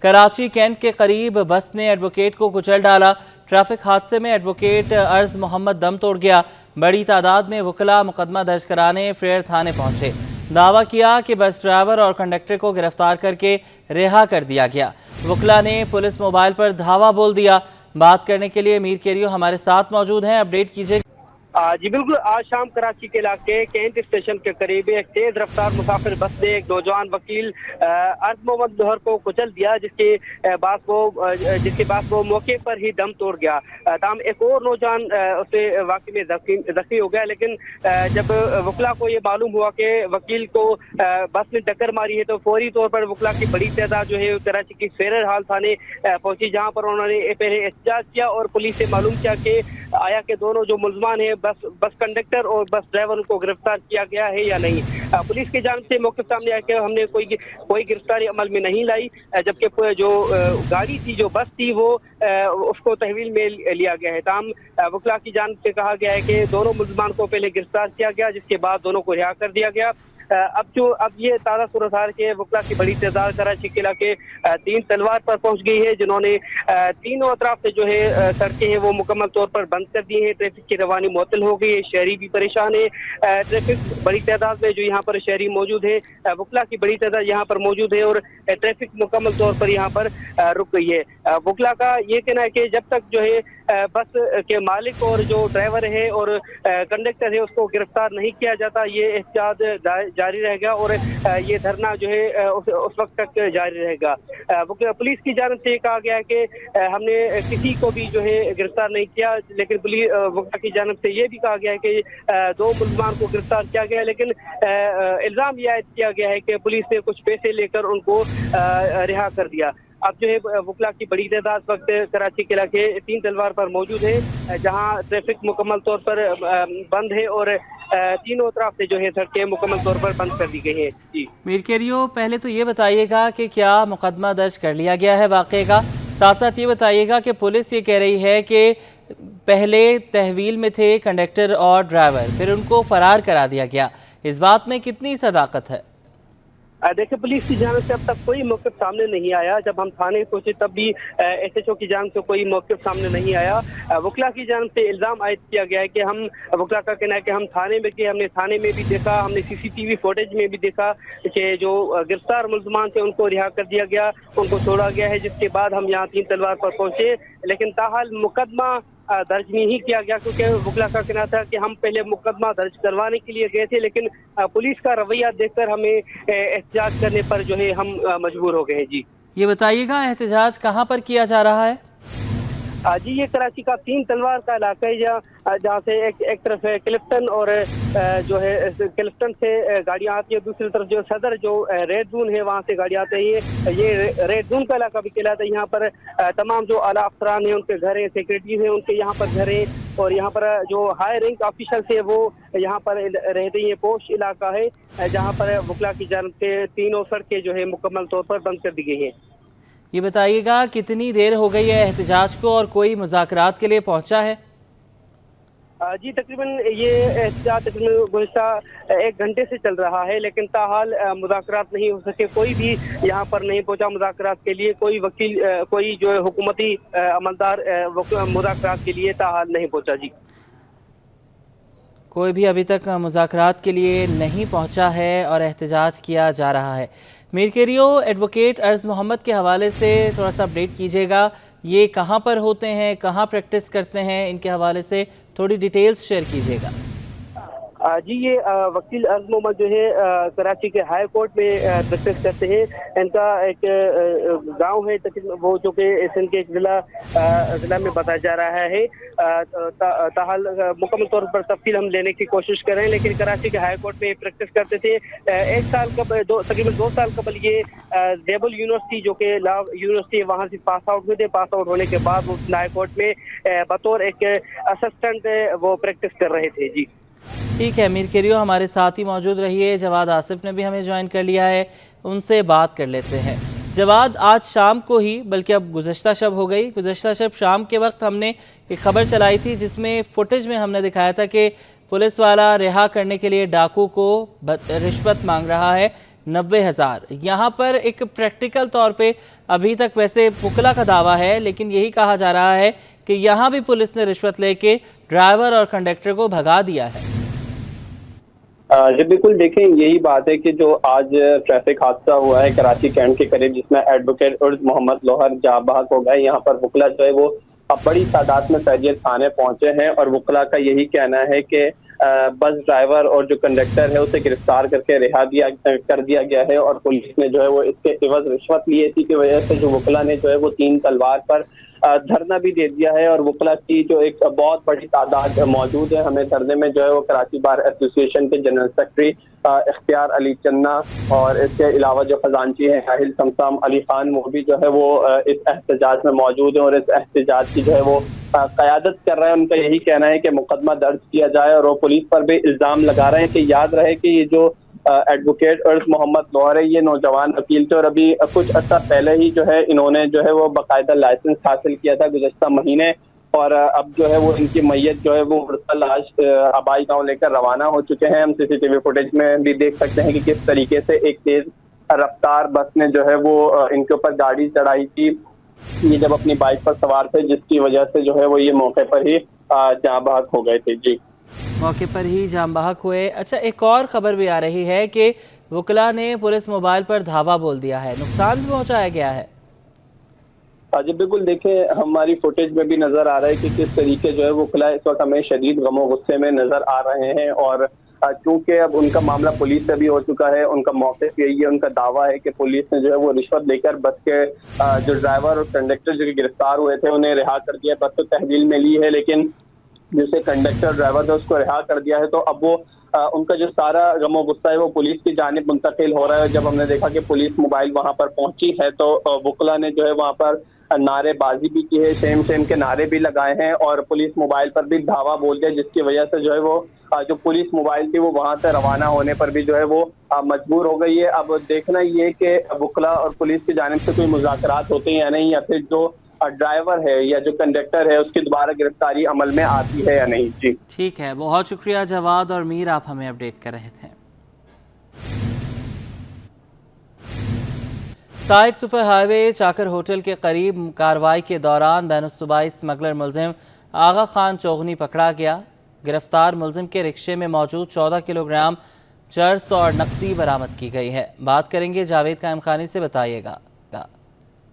Karachi cantt के करीब बस ने एडवोकेट को कुचल डाला। ट्रैफिक हादसे में एडवोकेट अर्ज मोहम्मद दम तोड़ गया। बड़ी तादाद में वकला मुकदमा दर्ज कराने फेयर थाने पहुंचे। दावा किया कि बस ड्राइवर और कंडक्टर को गिरफ्तार करके रिहा कर दिया गया। वकला ने पुलिस मोबाइल पर धावा बोल दिया। बात करने के लिए मीर केरियो हमारे साथ मौजूद हैं। अपडेट कीजिए। जी बिल्कुल, आज शाम कराची के इलाके कैंट स्टेशन के करीब एक तेज रफ्तार मुसाफिर बस ने एक नौजवान वकील अर्ज मोहम्मद दोहर को कुचल दिया, जिसके बाद वो मौके पर ही दम तोड़ गया। ताम एक और नौजवान उसे वाकई में जख्मी हो गया, लेकिन जब वकला को ये मालूम हुआ कि वकील को बस ने टक्कर मारी है तो फौरी तौर पर वकला की बड़ी तादाद जो है कराची की फेरर हाल थाने पहुंची, जहाँ पर उन्होंने पहले एहतजाज किया और पुलिस से मालूम किया कि आया कि दोनों जो मुलजमान है बस कंडक्टर और बस ड्राइवर को गिरफ्तार किया गया है या नहीं। पुलिस की जानिब से मौके सामने आया कि हमने कोई गिरफ्तारी अमल में नहीं लाई, जबकि जो गाड़ी थी, जो बस थी, वो उसको तहवील में लिया गया है। ताम वकला की जानिब से कहा गया है कि दोनों मुलजमान को पहले गिरफ्तार किया गया, जिसके बाद दोनों को रिहा कर दिया गया। अब ये ताज़ा सूरत हाल के वकला की बड़ी तादाद कराची के इलाके तीन तलवार पर पहुंच गई है, जिन्होंने तीनों अतराफ से जो है सड़कें हैं वो मुकम्मल तौर पर बंद कर दी है। ट्रैफिक की रवानी मुअत्तल हो गई है, शहरी भी परेशान है। ट्रैफिक बड़ी तादाद में जो यहाँ पर शहरी मौजूद है, वकला की बड़ी तादाद यहाँ पर मौजूद है और ट्रैफिक मुकम्मल तौर पर यहाँ पर रुक गई है। वकला का ये कहना है कि जब तक जो है बस के मालिक और जो ड्राइवर है और कंडक्टर है उसको गिरफ्तार नहीं किया जाता, ये एहतजाज जारी रहेगा और ये धरना जो है उस वक्त तक जारी रहेगा। पुलिस की जानिब से कहा गया है कि हमने किसी को भी जो है गिरफ्तार नहीं किया, लेकिन पुलिस वकला की जानिब से ये भी कहा गया है कि दो मुलजमान को गिरफ्तार किया गया, लेकिन इल्ज़ाम ये आयद किया गया है कि पुलिस ने कुछ पैसे लेकर उनको रिहा कर दिया। अब जो है वकला की बड़ी तादाद वक्त कराची के इलाके तीन तलवार पर मौजूद है, जहां ट्रैफिक मुकम्मल तौर पर बंद है और तीनों तरफ से जो है सड़कें मुकम्मल तौर पर बंद कर दी गई हैं। जी मीर केरियो, पहले तो ये बताइएगा कि क्या मुकदमा दर्ज कर लिया गया है वाक़े का? साथ साथ ये बताइएगा कि पुलिस ये कह रही है कि पहले तहवील में थे कंडक्टर और ड्राइवर, फिर उनको फरार करा दिया गया। इस बात में कितनी सदाकत है? देखिए, पुलिस की जानिब से अब तक कोई मौक़िफ़ सामने नहीं आया। जब हम थाने पहुंचे तब भी SHO की जानिब से कोई मौक़िफ़ सामने नहीं आया। वकला की जानिब से इल्ज़ाम आयद किया गया है कि वकला का कहना है कि हम थाने में गए, हमने थाने में भी देखा, हमने CCTV फुटेज में भी देखा कि जो गिरफ्तार मुलजमान थे उनको रिहा कर दिया गया, उनको छोड़ा गया है, जिसके बाद हम यहाँ तीन तलवार पर पहुंचे, लेकिन ताहाल मुकदमा दर्ज नहीं किया गया, क्योंकि वकला का कहना था कि हम पहले मुकदमा दर्ज करवाने के लिए गए थे, लेकिन पुलिस का रवैया देखकर हमें एहतजाज करने पर जो है हम मजबूर हो गए हैं। जी ये बताइएगा, एहतजाज कहाँ पर किया जा रहा है? जी ये कराची का तीन तलवार का इलाका है, जहाँ से एक तरफ है क्लिफ्टन और जो है क्लिफ्टन से गाड़ियाँ आती है, दूसरी तरफ जो सदर जो रेड जोन है वहाँ से गाड़ियाँ आती है। ये रेड जोन का इलाका भी कहलाता है। यहाँ पर तमाम जो आला अफसरान हैं उनके घर हैं, सेक्रेटरीज हैं उनके यहाँ पर घर हैं, और यहाँ पर जो हाई रैंक ऑफिशल्स है वो यहाँ पर रहते हैं। पोश इलाका है जहाँ पर वकला की जानिब से तीनों सड़कें जो है मुकम्मल तौर पर बंद कर दी गई हैं। ये बताइएगा, कितनी देर हो गई है एहतजाज को और कोई मुज़ाकरात के लिए पहुंचा है? जी तकरीबन ये एहतजाज तकरीबन गुज़िश्ता एक घंटे से चल रहा है, लेकिन ताहाल मुज़ाकरात नहीं हो सके। कोई भी यहाँ पर नहीं पहुंचा मुज़ाकरात के लिए। कोई वकील, कोई जो है हुकूमती अमलदार मुज़ाकरात के लिए ताहाल नहीं पहुंचा। जी कोई भी अभी तक मुज़ाकरात के लिए नहीं पहुंचा है और एहतजाज किया जा रहा है। मीर केरियो, एडवोकेट अर्ज मोहम्मद के हवाले से थोड़ा सा अपडेट कीजिएगा। ये कहाँ पर होते हैं, कहाँ प्रैक्टिस करते हैं, इनके हवाले से थोड़ी डिटेल्स शेयर कीजिएगा। जी ये वकील अर्ज मोहम्मद जो है कराची के हाई कोर्ट में प्रैक्टिस करते हैं। इनका एक गांव है वो जो कि सिंध के एक ज़िला में बताया जा रहा है। ताहाल मुकम्मल तौर पर तफसील हम लेने की कोशिश कर रहे हैं, लेकिन कराची के हाई कोर्ट में प्रैक्टिस करते थे। तकरीबन 2 साल कबल ये देबल यूनिवर्सिटी जो कि लॉ यूनिवर्सिटी है वहाँ से पास आउट हुए थे। पास आउट होने के बाद वो हाई कोर्ट में बतौर एक असिस्टेंट वो प्रैक्टिस कर रहे थे। जी ठीक है मीर केरियो, हमारे साथ ही मौजूद रहिए। जवाद आसिफ ने भी हमें ज्वाइन कर लिया है, उनसे बात कर लेते हैं। जवाद, आज शाम को ही, बल्कि अब गुज़श्ता शब हो गई, गुज़श्ता शब शाम के वक्त हमने एक खबर चलाई थी जिसमें फुटेज में हमने दिखाया था कि पुलिस वाला रिहा करने के लिए डाकू को रिश्वत मांग रहा है। 90,000। यहाँ पर एक प्रैक्टिकल तौर पे अभी तक वैसे वकला का दावा है, लेकिन यही कहा जा रहा है कि यहाँ भी पुलिस ने रिश्वत लेके ड्राइवर और कंडक्टर को भगा दिया है। जी बिल्कुल, देखें यही बात है कि जो आज ट्रैफिक हादसा हुआ है कराची कैंट के करीब, जिसमें एडवोकेट उर्ज मोहम्मद लोहर जाँ बहक हो गए। यहाँ पर वकला जो है वो बड़ी तादाद में सैयद थाने पहुंचे हैं और वकला का यही कहना है कि बस ड्राइवर और जो कंडक्टर है उसे गिरफ्तार करके रिहा कर दिया गया है और पुलिस ने जो है वो इसके एवज रिश्वत ली। इसी की वजह से जो वकला ने जो है वो 3 तलवार पर धरना भी दे दिया है और वकला की जो एक बहुत बड़ी तादाद मौजूद है। हमें धरने में जो है वो कराची बार एसोसिएशन के जनरल सेक्रेटरी इख्तियार अली चन्ना और इसके अलावा जो खजानची है साहिल समसाम अली खान, वो भी जो है वो इस एहतजाज में मौजूद है और इस एहतजाज की जो है वो क़यादत कर रहे हैं। उनका यही कहना है कि मुकदमा दर्ज किया जाए और वो पुलिस पर भी इल्ज़ाम लगा रहे हैं कि याद रहे कि ये जो एडवोकेट उर्ज मोहम्मद लोहर है ये नौजवान वकील थे और अभी कुछ अर्सा पहले ही जो है इन्होंने जो है वो बाकायदा लाइसेंस हासिल किया था गुज़श्ता महीने और अब जो है वो इनकी मैयत जो है वो मुर्तल आज आबाई गांव लेकर रवाना हो चुके हैं। हम सीसीटीवी फुटेज में भी देख सकते हैं कि किस तरीके से एक तेज रफ्तार बस ने जो है वो इनके ऊपर गाड़ी चढ़ाई थी, ये जब अपनी बाइक पर सवार थे, जिसकी वजह से जो है वो ये मौके पर ही जाँ बहक हो गए थे। जी, मौके पर ही जाम बहक हुए। अच्छा, एक और खबर भी आ रही है कि वकला ने पुलिस मोबाइल पर धावा बोल दिया है, नुकसान भी पहुंचाया गया है। जी बिल्कुल, देखें हमारी फुटेज में भी नजर आ रहा है कि किस तरीके जो है वकला इस वक्त हमें शदीद गमो गुस्से में नजर आ रहे हैं और चूंकि अब उनका मामला पुलिस से भी हो चुका है, उनका मौक़िफ़ यही है, उनका दावा है कि पुलिस ने जो है वो रिश्वत लेकर बस के जो ड्राइवर और कंडक्टर जो गिरफ्तार हुए थे उन्हें रिहा कर दिया। बस तो तहवील में ली है लेकिन जिसे कंडक्टर ड्राइवर था उसको रिहा कर दिया है, तो अब वो उनका जो सारा गमो गुस्सा है वो पुलिस की जानिब मुंतकिल हो रहा है। जब हमने देखा कि पुलिस मोबाइल वहां पर पहुंची है तो वकला ने जो है वहां पर नारेबाजी भी की है, सेम सेम के नारे भी लगाए हैं और पुलिस मोबाइल पर भी धावा बोल दिया, जिसकी वजह से जो है वो जो पुलिस मोबाइल थी वो वहां से रवाना होने पर भी जो है वो मजबूर हो गई है। अब देखना ये कि वकला और पुलिस की जानिब से कोई मुज़ाकरात होते हैं या नहीं, या फिर जो ड्राइवर है या जो कंडक्टर है उसकी दोबारा गिरफ्तारी अमल में आती है या नहीं। जी ठीक है, बहुत शुक्रिया जवाद और मीर, आप हमें अपडेट कर रहे थे। साइड सुपर हाईवे चाकर होटल के करीब कार्रवाई के दौरान बैनुस्सूबाई स्मगलर मुलजिम आगा खान चौगनी पकड़ा गया। गिरफ्तार मुलजिम के रिक्शे में मौजूद 14 किलोग्राम चर्स और नकदी बरामद की गई है। बात करेंगे जावेद कायम खानी से, बताइएगा।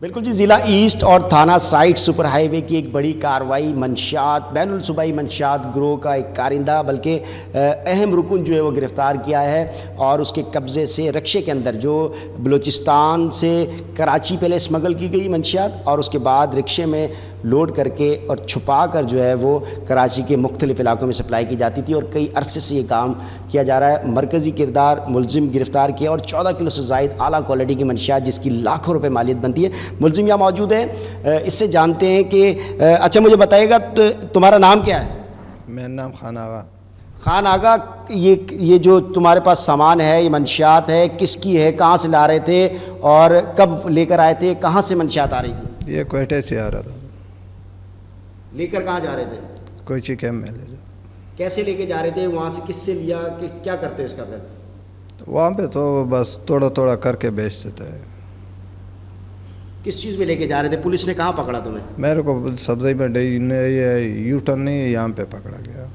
बिल्कुल जी, जिला ईस्ट और थाना साइड सुपर हाईवे की एक बड़ी कार्रवाई। मंशात बैनुल सूबाई मंशात ग्रोह का एक कारिंदा बल्कि अहम रुकन जो है वो गिरफ्तार किया है और उसके कब्जे से रिक्शे के अंदर जो बलूचिस्तान से कराची पहले स्मगल की गई मंशियात और उसके बाद रिक्शे में लोड करके और छुपा कर जो है वो कराची के मुख्तलिफ इलाकों में सप्लाई की जाती थी और कई अरसे से ये काम किया जा रहा है। मरकज़ी किरदार मुलजिम गिरफ्तार किया और 14 किलो से ज़ायद आला क्वालिटी की मंशियात जिसकी लाखों रुपए मालियत बनती है। मुलजिम यहाँ मौजूद है, इससे जानते हैं कि अच्छा मुझे बताइएगा तुम्हारा नाम क्या है? मेरा नाम खान आगा। खान आगा, ये जो तुम्हारे पास सामान है, ये मंशियात है, किसकी है, कहाँ से ला रहे थे और कब लेकर आए थे? कहाँ से मंशियात आ रही थी? ये कोयटे से आ रहा था। लेकर कहाँ जा रहे थे? कोयची कैंप में ले जा। कैसे लेके जा रहे थे? वहाँ से किससे लिया? क्या करते हैं इसका फिर? तो वहाँ पे तो बस थोड़ा थोड़ा करके बेचते थे। किस चीज़ में लेके जा रहे थे? पुलिस ने कहाँ पकड़ा तुम्हें? मेरे को सब्जी में ये यू टर्न नहीं, यहाँ पे पकड़ा गया।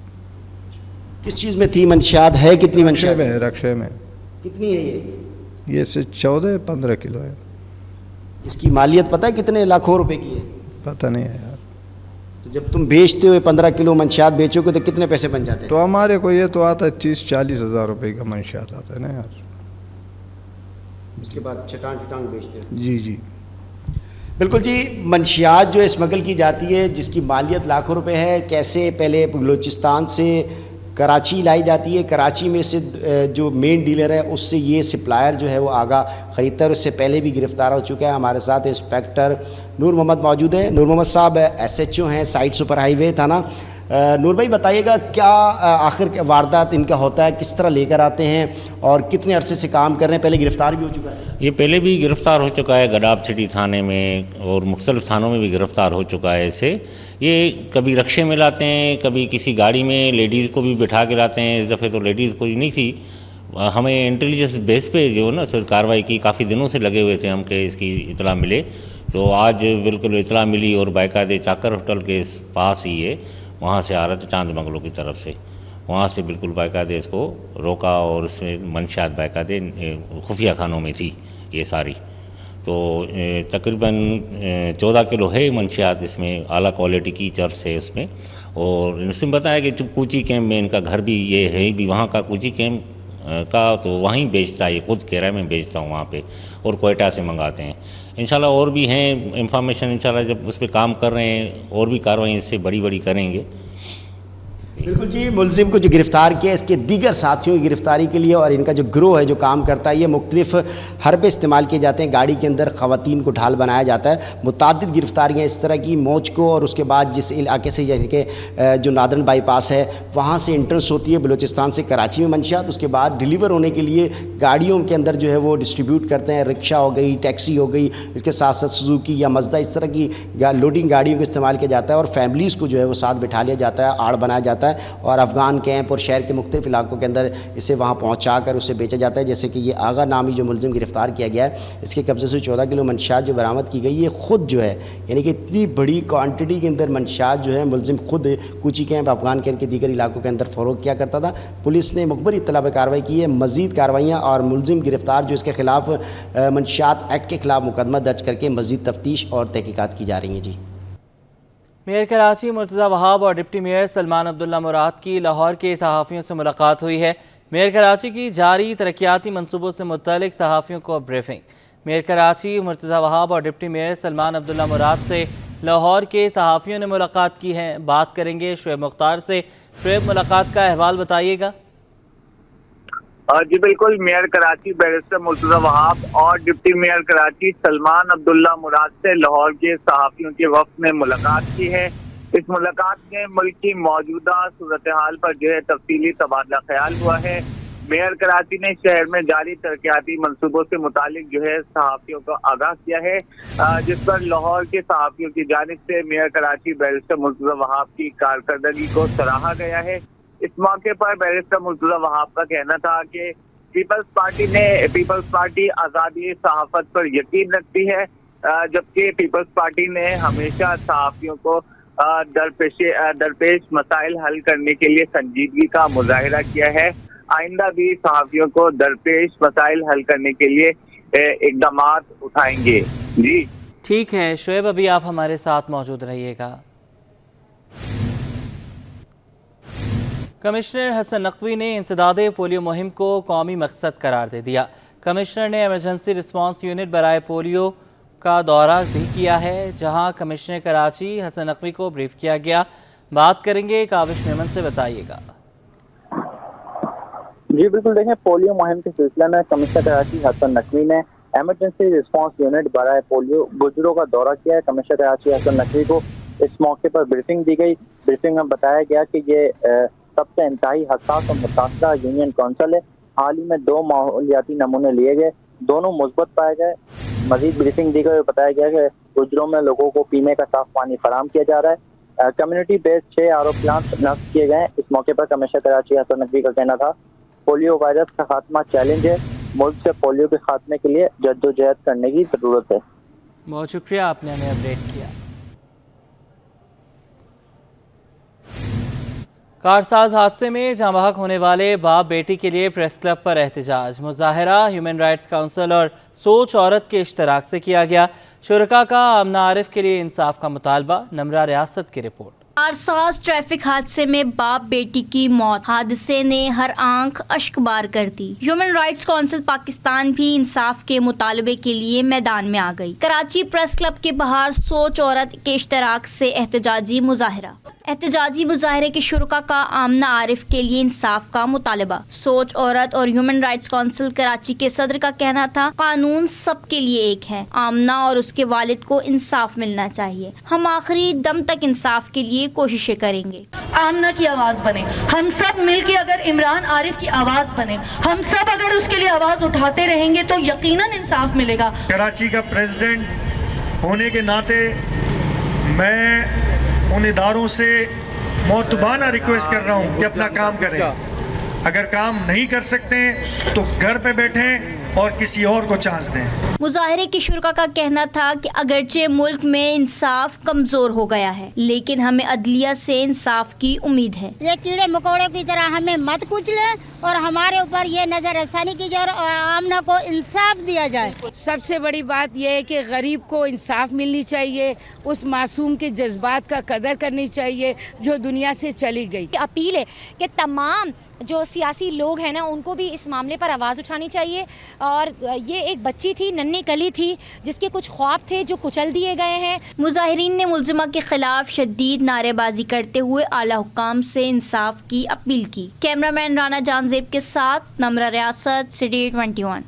किस चीज़ में थी मंशियात? है कितनी मंशियात? रक्शे में। कितनी है ये से 14-15 किलो है। इसकी मालियत पता है कितने लाखों रुपए की है? पता नहीं है यार। तो जब तुम बेचते हो 15 किलो मंशियात बेचोगे तो कितने पैसे बन जाते हैं? तो हमारे को ये तो आता है 30-40 हज़ार रुपये का मंशियात आता है ना यार। इसके बाद चटांग बेचते हो? जी जी बिल्कुल जी, मंशियात जो स्मगल की जाती है जिसकी मालियत लाखों रुपए है, कैसे पहले बलूचिस्तान से कराची लाई जाती है, कराची में से जो मेन डीलर है उससे ये सप्लायर जो है वो आगा खरीदता है। उससे पहले भी गिरफ्तार हो चुका है। हमारे साथ इंस्पेक्टर नूर मोहम्मद मौजूद है। नूर मोहम्मद साहब SHO हैं साइड सुपर हाईवे थाना। नूर भाई बताइएगा क्या आखिर वारदात इनका होता है, किस तरह लेकर आते हैं और कितने अरसे से काम कर रहे हैं? पहले गिरफ्तार भी हो चुका है? ये पहले भी गिरफ्तार हो चुका है, गडाब सिटी थाने में और मुख्तलिफ थानों में भी गिरफ्तार हो चुका है। इसे ये कभी रक्शे में लाते हैं, कभी किसी गाड़ी में लेडीज़ को भी बिठा के लाते हैं। इस दफ़े तो लेडीज़ कोई नहीं थी, हमें इंटेलिजेंस बेस पे जो ना सर कार्रवाई की, काफ़ी दिनों से लगे हुए थे हम कि इसकी इतला मिले, तो आज बिल्कुल इतला मिली और बाकायदे चाकर होटल के पास ही है, वहाँ से आ रहा था चांद बंगलों की तरफ से, वहाँ से बिल्कुल बाकायदे इसको रोका और उसमें मंशियात बाकायदे खुफिया खानों में थी ये सारी। तो तकरीबन 14 किलो है मंशियात, इसमें आला क्वालिटी की चर्स है उसमें। और इनसे बताया कि जो कोची कैंप में इनका घर भी ये है भी वहाँ का, कोची कैंप का, तो वहीं बेचता है, ये खुद कह रहा है मैं बेचता हूँ वहाँ पे, और कोयटा से मंगाते हैं। इंशाल्लाह और भी हैं इंफॉर्मेशन, इंशाल्लाह जब उस पर काम कर रहे हैं और भी कार्रवाई इससे बड़ी बड़ी करेंगे। बिल्कुल जी, मुलजिम को जो गिरफ्तार किया, इसके दीगर साथियों की गिरफ्तारी के लिए और इनका जो गिरोह है जो काम करता है, ये मुख्तलिफ हरबे इस्तेमाल किए जाते हैं। गाड़ी के अंदर ख़वातीन को ढाल बनाया जाता है। मुतअद्दिद गिरफ्तारियाँ इस तरह की मौज को, और उसके बाद जिस इलाके से यानी कि जो नादरन बाईपास है वहाँ से एंट्रेंस होती है बलूचिस्तान से कराची में मंशियात, उसके बाद डिलीवर होने के लिए गाड़ियों के अंदर जो है वो डिस्ट्रीब्यूट करते हैं। रिक्शा हो गई, टैक्सी हो गई, इसके साथ साथ सुजुकी या मजदा, इस तरह की लोडिंग गाड़ियों को इस्तेमाल किया जाता है, और फैमिलीज़ को जो है वो साथ बिठा लिया जाता है, आड़ बनाया जाता है, और अफगान कैंप और शहर के मुख्तलिफ इलाकों के अंदर इसे वहाँ पहुँचा कर उसे बेचा जाता है। जैसे कि ये आगा नामी जो मुलजिम गिरफ्तार किया गया है, इसके कब्जे से 14 किलो मंशियात जो बरामद की गई, ये खुद जो है यानी कि इतनी बड़ी क्वांटिटी के अंदर मंशियात जो है मुलजिम खुद कोची कैंप, अफगान कैंप के दीगर इलाकों के अंदर फरोख्त किया करता था। पुलिस ने मुखबर इत्तला पर कार्रवाई की है। मजीद कार्रवाइयाँ और मुलजिम गिरफ्तार जो इसके खिलाफ मंशियात एक्ट के खिलाफ मुकदमा दर्ज करके मजीद तफ्तीश और तहकीकात की जा रही हैं। जी, मेयर कराची मुर्तज़ा वहाब और डिप्टी मेयर सलमान अब्दुल्ला मुराद की लाहौर के सहाफ़ियों से मुलाकात हुई है। मेयर कराची की जारी तरक्याती मंसूबों से मुतल्लिक़ सहाफ़ियों को ब्रीफिंग। मेयर कराची मुर्तज़ा वहाब और डिप्टी मेयर सलमान अब्दुल्ला मुराद से लाहौर के सहाफ़ियों ने मुलाकात की है। बात करेंगे शुएब मुख्तार से। शुएब, मुलाकात का अहवाल बताइएगा। जी बिल्कुल, मेयर कराची बैरिस्टर मुर्तज़ा वहाब और डिप्टी मेयर कराची सलमान अब्दुल्ला मुराद से लाहौर के सहाफ़ियों के वफ़द ने मुलाकात की है। इस मुलाकात में मुल्क की मौजूदा सूरत हाल पर जो है तफसीली तबादला ख्याल हुआ है। मेयर कराची ने शहर में जारी तरक्याती मंसूबों से मुतालिक जो है सहाफ़ियों को आगाह किया है, जिस पर लाहौर के सहाफ़ियों की जानिब से मेयर कराची बैरिस्टर मुर्तज़ा वहाब की कारकर्दगी को सराहा गया है। इस मौके पर बैरिस्टर मुर्तज़ा वहाब का कहना था कि पीपल्स पार्टी आज़ादी सहाफ़त पर यकीन रखती है, जबकि पीपल्स पार्टी ने हमेशा सहाफ़ियों को दरपेश मसाइल हल करने के लिए संजीदगी का मुजाहिरा किया है। आइंदा भी सहाफ़ियों को दरपेश मसाइल हल करने के लिए इक़दामात उठाएंगे। जी ठीक है शुएब, अभी आप हमारे साथ मौजूद रहिएगा। कमिश्नर हसन नकवी ने इंसदादे पोलियो मुहिम को कौमी मकसद करार दे दिया। कमिश्नर ने एमरजेंसी रिस्पांस यूनिट बराए पोलियो का दौरा भी किया है, जहां कमिश्नर कराची हसन नकवी को ब्रीफ किया गया। बात करेंगे काविश मेमन से, बताइएगा। जी बिल्कुल, देखें, पोलियो मुहिम के सिलसिले में कमिश्नर कराची हसन नकवी ने एमरजेंसी रिस्पांस यूनिट बराए पोलियो गुजरों का दौरा किया है। कमिश्नर कराची हसन नकवी को इस मौके पर ब्रीफिंग दी गई। ब्रीफिंग में बताया गया कि ये सबसे इंतहाई हसास और मुतासरा यूनियन काउंसिल है। हाल ही में 2 माहौलियाती नमूने लिए गए, दोनों मुस्बत पाए गए। मजीद ब्रीफिंग दी गई और बताया गया कि गुजरों में लोगों को पीने का साफ पानी फराहम किया जा रहा है। कम्युनिटी बेस्ड 6 आरओ प्लांट नस्ब किए गए। इस मौके पर कमिश्नर कराची हसन नकवी का कहना था, पोलियो वायरस का खात्मा चैलेंज है, मुल्क से पोलियो के खात्मे के लिए जद्दोजहद करने की जरूरत है। बहुत शुक्रिया, आपने हमें अपडेट किया। कारसाज हादसे में जाँ बहक होने वाले बाप बेटी के लिए प्रेस क्लब पर एहतजाज। मुजाहरा ह्यूमन राइट्स काउंसिल और सोच औरत के इश्तराक से किया गया। शुरका का आमना आरिफ के लिए इंसाफ का मुतालबा। नमरा रियासत की रिपोर्ट। कारसाज ट्रैफिक हादसे में बाप बेटी की मौत, हादसे ने हर आंख अश्कबार कर दी। ह्यूमन राइट्स काउंसिल पाकिस्तान भी इंसाफ के मुतालबे के लिए मैदान में आ गई। कराची प्रेस क्लब के बाहर सोच औरत के इश्तराक से एहतजाजी मुजाहरा। एहतजाजी मुजाहरे के शुरका का आमना आरिफ के लिए इंसाफ का मुतालबा। सोच औरत और ह्यूमन राइट्स काउंसिल कराची के सदर का कहना था, कानून सबके लिए एक है, आमना और उसके वालिद को इंसाफ मिलना चाहिए। हम आखिरी दम तक इंसाफ के लिए कोशिशें करेंगे। आमना की आवाज बने, हम सब मिलके अगर इमरान आरिफ की आवाज बने, हम सब अगर उसके लिए आवाज उठाते रहेंगे तो यकीनन इंसाफ मिलेगा। कराची का प्रेसिडेंट होने के नाते मैं उन इदारों से मोतबाना रिक्वेस्ट कर रहा हूँ कि अपना काम करें। अगर काम नहीं कर सकते हैं तो घर पे बैठें और किसी और को चांस दें। मुजाहिरे की शुरा का कहना था कि अगरचे मुल्क में इंसाफ कमजोर हो गया है, लेकिन हमें अदलिया से इंसाफ की उम्मीद है। ये कीड़े मकोड़ों की तरह हमें मत कुचले और हमारे ऊपर ये नजरसानी की जाए और आमना को इंसाफ दिया जाए। सबसे बड़ी बात यह है कि गरीब को इंसाफ मिलनी चाहिए, उस मासूम के जज्बात का कदर करनी चाहिए जो दुनिया से चली गई। अपील है कि तमाम जो सियासी लोग हैं ना, उनको भी इस मामले पर आवाज़ उठानी चाहिए। और ये एक बच्ची थी, नन्ही कली थी, जिसके कुछ ख्वाब थे जो कुचल दिए गए हैं। मुजाहिरीन ने मुल्जिमा के खिलाफ शदीद नारेबाजी करते हुए आला हुक्काम से इंसाफ की अपील की। कैमरामैन राना जानजेब के साथ नम्रा रियासत, सिटी 21।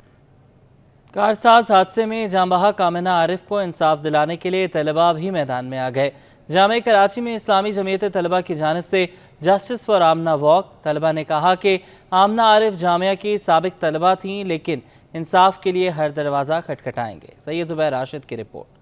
कारसाज हादसे में जांबहा कामिना आरिफ को इंसाफ दिलाने के लिए तलबा भी मैदान में आ गए। जामे कराची में इस्लामी जमीयत तलबा की जानिब से जस्टिस फॉर आमना वॉक। तलबा ने कहा कि आमना आरिफ जामिया की साबिक तलबा थीं, लेकिन इंसाफ के लिए हर दरवाज़ा खटखटाएंगे। सैयद उबैर राशिद की रिपोर्ट।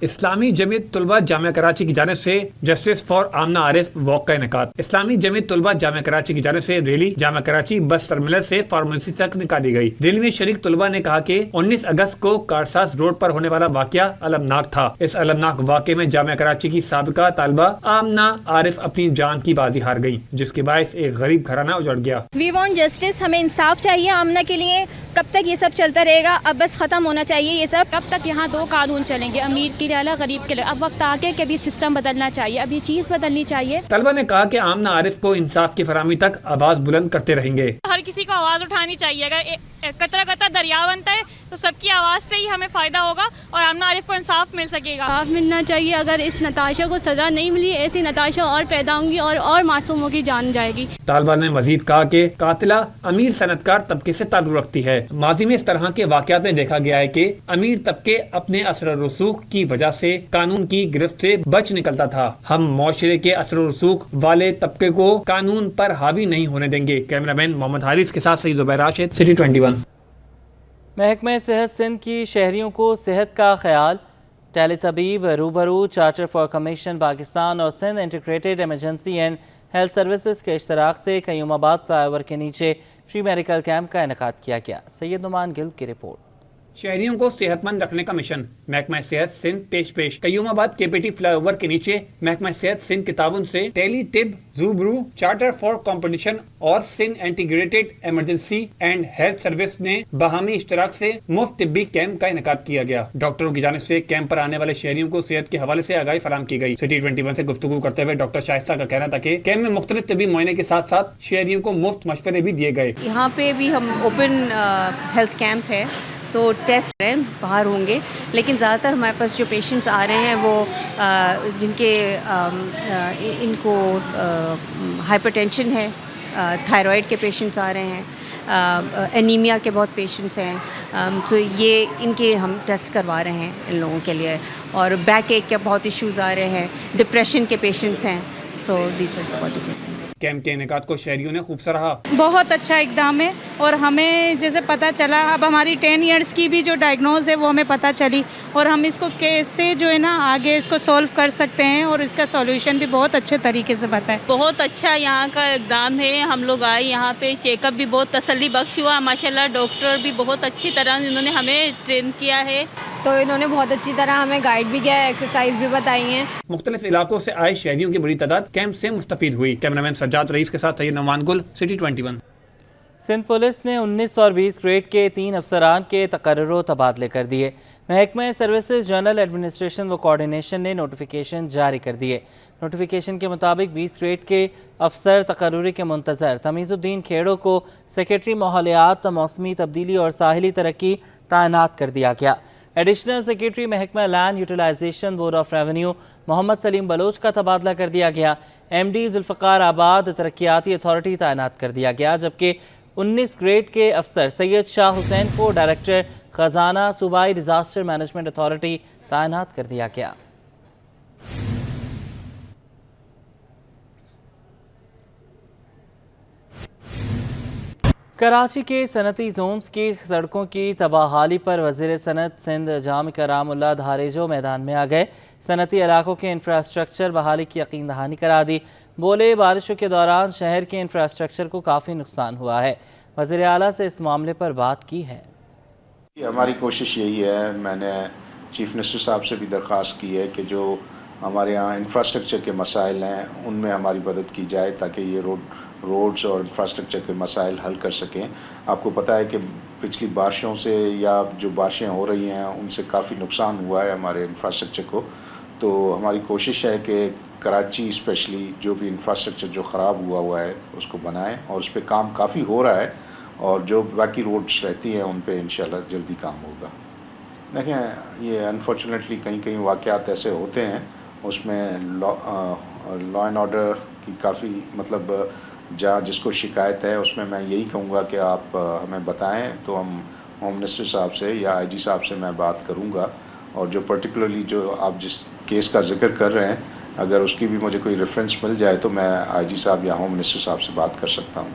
इस्लामी जमीयत तलबा जामिया कराची की जानिब से justice for Amna Arif walk का इनेकाद। इस्लामी जमीयत तलबा जामिया कराची की जानिब से rally Jamia Karachi bus terminal से फार्मेसी तक निकाली गई। रैली में शरीक तलबा ने कहा कि 19 अगस्त को कारसाज रोड पर होने वाला वाकया अलमनाक था। इस अलमनाक वाकये में जामिया कराची की साबिका तालिबा आमना आरिफ अपनी जान की बाजी हार गई, जिसके बायस एक गरीब घराना उजड़ गया। वी वांट जस्टिस, हमें इंसाफ चाहिए आमना के लिए। कब तक ये सब चलता रहेगा? अब बस खत्म होना चाहिए ये सब। कब तक यहाँ दो कानून चलेंगे, अमीर के लिए अलग, गरीब के लिए? अब वक्त आ गया कि अभी सिस्टम बदलना चाहिए, अब ये चीज बदलनी चाहिए। तलबा ने कहा कि आमना आरिफ को इंसाफ की फराहमी तक आवाज बुलंद करते रहेंगे। हर किसी को आवाज उठानी चाहिए। अगर कतरा कतरा दरिया बनता है तो सबकी आवाज से ही हमें फायदा होगा और आमना आरिफ को इंसाफ मिल सकेगा। इंसाफ मिलना चाहिए। अगर इस नताशा को सजा नहीं मिली, ऐसी नताशा और पैदा होंगी और मासूमों की जान जाएगी। तालिबा ने मजीद कहा कि कातिला अमीर सनतकार तबके से ताल्लुक रखती है। माजी में इस तरह के वाकयात में देखा गया है कि अमीर तबके अपने असर रसूख की वजह से कानून की गिरफ्त से बच निकलता था। हम मुआशरे के असर रसूख वाले तबके को कानून पर हावी नहीं होने देंगे। कैमरामैन मोहम्मद हारिस के साथ सईद ज़ुबैर राशिद, सिटी 21। महकमा सेहत सिंध की शहरियों को सेहत का ख्याल। टेली तबीब रूबरू, चार्टर फॉर कमीशन पाकिस्तान और Sindh integrated emergency and health services के इश्तराक से कयूमाबाद फ्लाईओवर के नीचे फ्री मेडिकल कैंप का इनेकाद किया गया। सैयद नुमान गिल की रिपोर्ट। शहरियों को सेहतमंद रखने का मिशन महकमा सेहत सिंध पेश कयूमाबाद केपीटी फ्लाईओवर के नीचे महकमा सेहत सिंध के ताबन से टेली टिब ज़ूबरू, चार्टर फॉर कॉम्पिटिशन और Sindh integrated emergency and health service ने बाहमी इश्तराक से मुफ्त तिब्बी कैंप का इनेकाद किया गया। डॉक्टरों की जानिब से कैंप पर आने वाले शहरियों को सेहत के हवाले से आगाही फराहम की गई। सिटी 21 से गुफ्तगू करते हुए डॉक्टर शाइस्ता का कहना था कि कैंप में मुख्तलिफ तिब्बी मुआयने के साथ साथ शहरियों को मुफ्त मशवरे भी दिए गए। यहाँ पे भी हम ओपन हेल्थ कैंप है, तो टेस्ट हैं बाहर होंगे, लेकिन ज़्यादातर हमारे पास जो पेशेंट्स आ रहे हैं वो जिनके इनको हाइपरटेंशन है, थायराइड के पेशेंट्स आ रहे हैं, एनीमिया के बहुत पेशेंट्स हैं, तो ये इनके हम टेस्ट करवा रहे हैं इन लोगों के लिए। और बैक एक के बहुत इश्यूज़ आ रहे हैं, डिप्रेशन के पेशेंट्स हैं, so this is about it. Camp के इनेकाद को शहरियों ने खूब सराहा। बहुत अच्छा इक़दाम है और हमें जैसे पता चला, अब हमारी 10 इयर्स की भी जो डायग्नोज है वो हमें पता चली और हम इसको कैसे जो है ना आगे इसको सॉल्व कर सकते हैं और इसका सॉल्यूशन भी बहुत अच्छे तरीके से पता है। बहुत अच्छा यहाँ का इक़दाम है। हम लोग आए यहाँ पे, चेकअप भी बहुत तसल्ली बख्श हुआ। माशाल्लाह डॉक्टर भी बहुत अच्छी तरह इन्होंने हमें ट्रेन किया है, तो इन्होंने बहुत अच्छी तरह हमें गाइड भी किया है, एक्सरसाइज भी बताई है। मुख्तलिफ इलाकों से आए शहरियों की बड़ी तादाद कैंप से मुस्तफीद हुई। कैमरामैन सज्जाद रईस के साथ सैयद नुमान गुल, सिटी 21। सिंध पुलिस ने 19 और 20 ग्रेड के 3 अफसरान के तकर्रुर तबादले कर दिए। महकमा सर्विसेज, जनरल एडमिनिस्ट्रेशन व कोऑर्डिनेशन ने नोटिफिकेशन जारी कर दिए। नोटिफिकेशन के मुताबिक 20 ग्रेड के अफसर तकर्रुरी के मुंतज़र तमीज़ुद्दीन खेड़ो को सेक्रेटरी माहौलियात, मौसमी तब्दीली और साहिली तरक्की तैनात कर दिया गया। एडिशनल सेक्रेटरी महकमा land utilisation, board of revenue Muhammad Saleem Baloch का तबादला कर दिया गया। MD जुल्फ़कार आबाद तरक्याती अथॉरिटी तैनात कर दिया गया, जबकि 19 ग्रेड के अफसर सैयद शाह हुसैन को डायरेक्टर खजाना सूबाई डिजास्टर मैनेजमेंट अथॉरिटी तैनात कर दिया गया। कराची के सनती जोन्स की सड़कों की तबाहाली पर वज़ीर सनत सिंध जाम करामुल्लाह धारेजो मैदान में आ गए। सनती इलाकों के इंफ्रास्ट्रक्चर बहाली की यकीन दहानी करा दी। بولے بارشوں کے دوران شہر کے انفراسٹرکچر کو کافی نقصان ہوا ہے. وزیر اعلیٰ سے اس معاملے پر بات کی ہے. ہماری کوشش یہی ہے، میں نے چیف منسٹر صاحب سے بھی درخواست کی ہے کہ جو ہمارے ہاں انفراسٹرکچر کے مسائل ہیں ان میں ہماری مدد کی جائے تاکہ یہ روڈز اور انفراسٹرکچر کے مسائل حل کر سکیں. آپ کو پتہ ہے کہ پچھلی بارشوں سے یا جو بارشیں ہو رہی ہیں ان سے کافی نقصان ہوا ہے ہمارے انفراسٹرکچر کو. تو ہماری کوشش ہے کہ کراچی اسپیشلی جو بھی انفراسٹرکچر جو خراب ہوا ہے اس کو بنائیں، اور اس پہ کام کافی ہو رہا ہے، اور جو باقی روڈز رہتی ہیں ان پہ انشاءاللہ جلدی کام ہوگا. دیکھیں یہ انفارچونیٹلی کہیں واقعات ایسے ہوتے ہیں، اس میں لا اینڈ آرڈر کی کافی مطلب جہاں جس کو شکایت ہے اس میں میں یہی کہوں گا کہ آپ ہمیں بتائیں تو ہم ہوم منسٹر صاحب سے یا آئی جی صاحب سے میں بات کروں گا، اور جو پرٹیکولرلی جو آپ جس کیس کا ذکر کر رہے ہیں اگر اس کی بھی مجھے کوئی ریفرنس مل جائے تو میں آئی جی صاحب یا ہوم منسٹر صاحب سے بات کر سکتا ہوں.